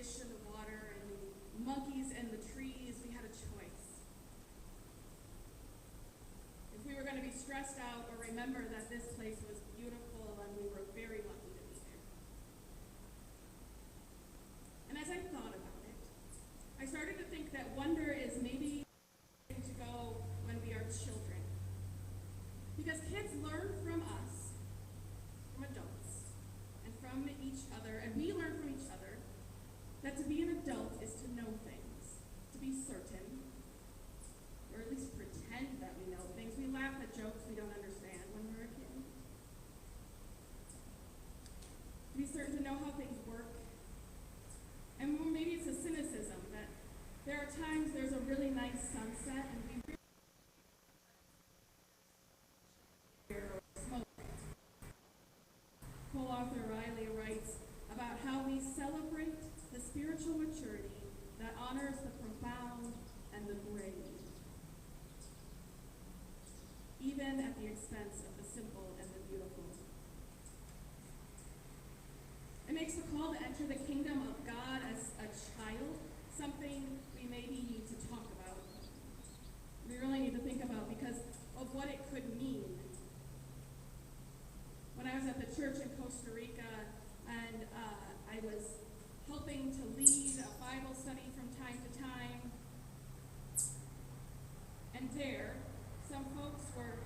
fish in the water and the monkeys in the trees, we had a choice. If we were going to be stressed out or remember that this place was beautiful and we were very lucky to be there. And as I thought about it, I started to think that wonder is maybe to go when we are children. Because kids learn from us, from adults, and from each other, and we learn from each other that to be an adult is to know things, to be certain, or at least pretend that we know things. We laugh at jokes we don't understand when we're a kid. To be certain to know how things work. And maybe it's a cynicism that there are times there's a really nice sunset and we really smoke. Co-author Riley writes about how we celebrate the spiritual maturity that honors the profound and the brave, even at the expense of the simple and the beautiful. It makes the call to enter the kingdom of God as a child something we maybe need to talk about. We really need to think about because of what it could mean. When I was at the church in Costa Rica and I was helping to lead a Bible study from time to time, and there, some folks were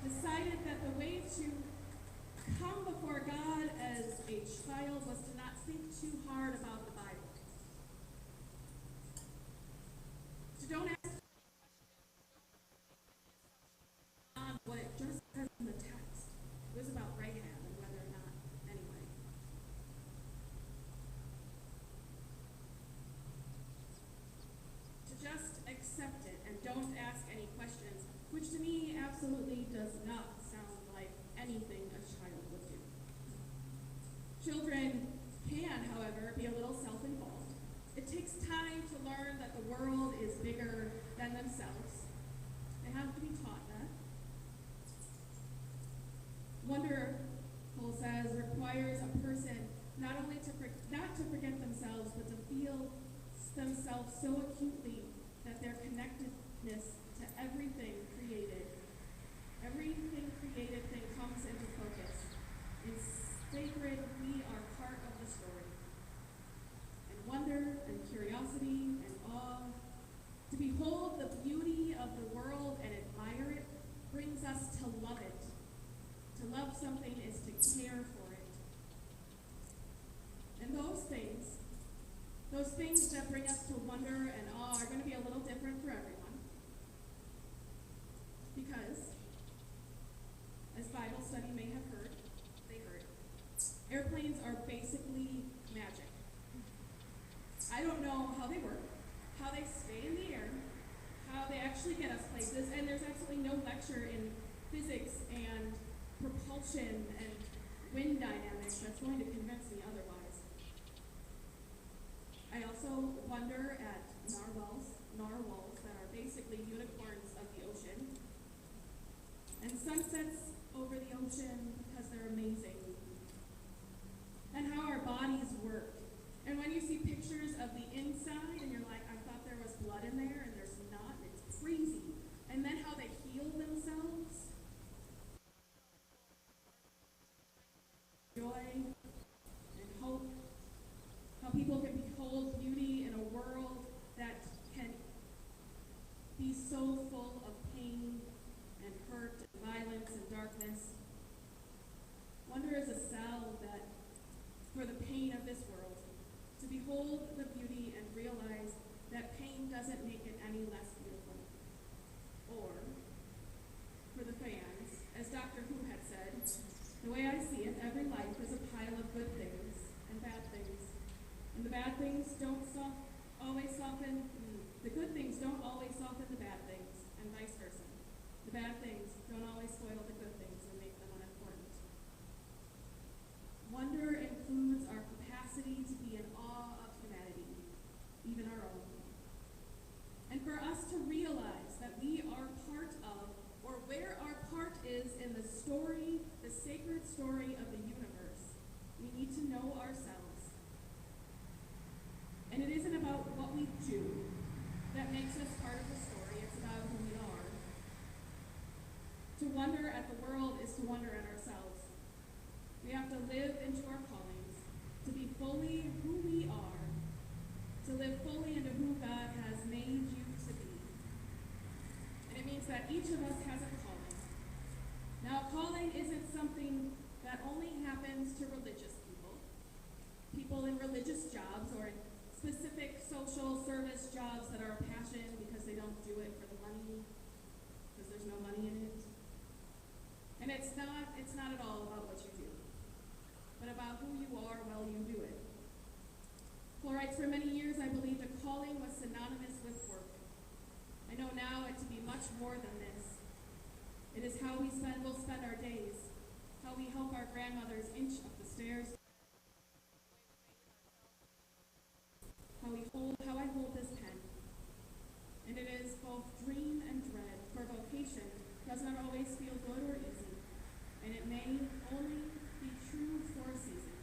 decided that the way to come before God as a child was to not think too hard about the Bible. So don't ask what it just says in the text. It was about Rahab and whether or not, anyway. To just accept it and don't ask any questions, which to me absolutely does not sound like anything a child would do. Children can, however, be a little self-involved. It takes time to learn that the world is bigger than themselves. They have to be taught that. Wonder, Cole says, requires a person not only not to forget themselves, but to feel themselves so acutely that their connectedness to everything created thing comes into focus. In sacred, we are part of the story. And wonder and curiosity and awe, to behold the beauty of the world and admire it, brings us to love it. To love something is to care for it. And those things that bring us to wonder and awe are going to be a little different for everyone. Because, as Bible study may have heard, airplanes are basically magic. I don't know how they work, how they stay in the air, how they actually get us places, and there's absolutely no lecture in physics and propulsion and wind dynamics that's going to convince me otherwise. I also wonder at narwhals that are basically unicorns of the ocean, and sunsets over the ocean because they're amazing, and how our bodies work. And when you see pictures of the inside and you're like, I thought there was blood in there, and there's not, and it's crazy. And then how they heal themselves. Joy and hope. How people can behold beauty in a world that can be so full of pain and hurt and violence and darkness. Wonder is a salve that, for the pain of this world, to behold the beauty and realize that pain doesn't make it any less beautiful. Or, for the fans, as Dr. Who had said, the way I see it, every life is a pile of good things and bad things. And the bad things don't always soften, the good things don't always soften the bad things, and vice versa. The bad things don't always spoil the good things and make them unimportant. Wonder includes our capacity to be in awe of humanity, even our own. And for us to realize that we are part of, or where our part is in the story, the sacred story of the universe, we need to know ourselves. just part of the story. It's about who we are. To wonder at the world is to wonder at ourselves. We have to live into our callings, to be fully who we are, to live fully into who God has made you to be. And it means that each of us has a calling. Now, a calling isn't something that only happens to religious people, people in religious jobs or in specific social service jobs that are a passion because they don't do it for the money, because there's no money in it. And it's not at all about what you do, but about who you are while you do it. Paul writes, for many years I believed a calling was synonymous with work. I know now it to be much more than this. It is how we'll spend our days, how we help our grandmothers inch up the stairs, how I hold this pen. And it is both dream and dread, for vocation does not always feel good or easy, and it may only be true for a season.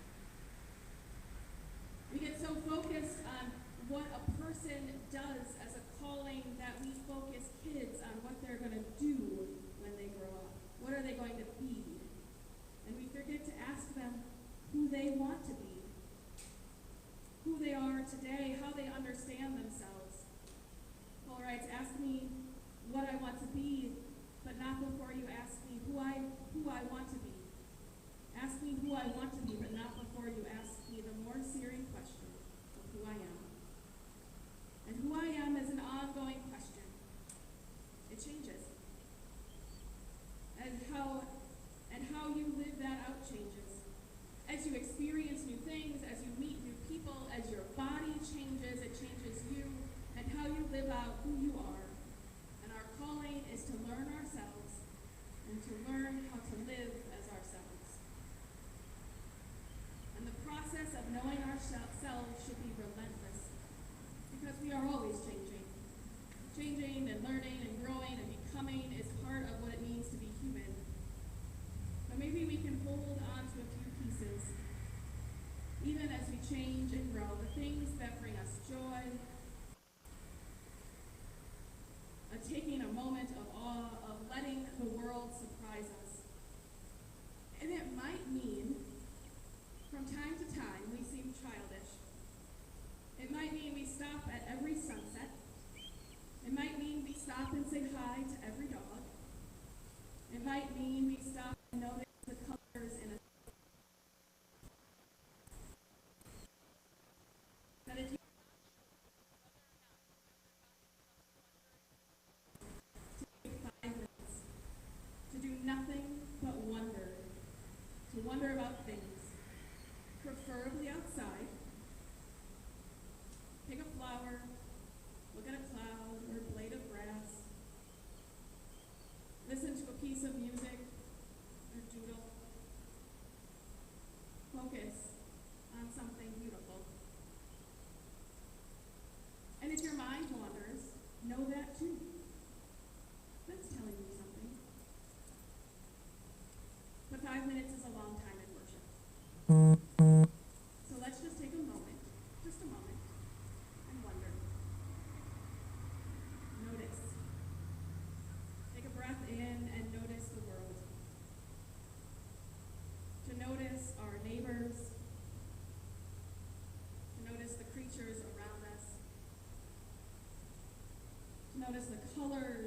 We get so focused on what a person does as a calling that we focus kids on what they're going to do when they grow up. What are they going to be? And we forget to ask them who they want to be, who they are today, how they understand themselves. Paul writes, ask me what I want to be, but not before you ask me who I want to be. Ask me who I want to be, but not before you ask me the more searing question of who I am. And who I am is an ongoing question. It changes. And how you live that out changes. As you experience new things, as you meet new people, as your body changes, it changes you, and how you live out who you are. And our calling is to learn ourselves and to learn how to live as ourselves. And the process of knowing ourselves should be relentless, because we are always changing. Changing and learning and growing and becoming is part of what it means to be human. But maybe we can hold on to a few pieces, even as we change and grow, the things that bring us joy, taking a moment of awe, of letting the world surprise us. And it might mean, from time to time, we seem childish. It might mean we stop at every sunset. It might mean we stop and say hi to every dog. It might mean we stop and notice the colors in a that if you take 5 minutes to do nothing but wonder, to wonder about things, preferably outside, pick a flower, look at a cloud or a blade of grass, listen to a piece of music or doodle, focus on something beautiful. And if your mind wanders, know that too. That's telling you something. But 5 minutes is a long time in worship. So let's just take a moment, and wonder. Notice. Take a breath in and notice the world. To notice our neighbors, to notice the creatures around us, to notice the colors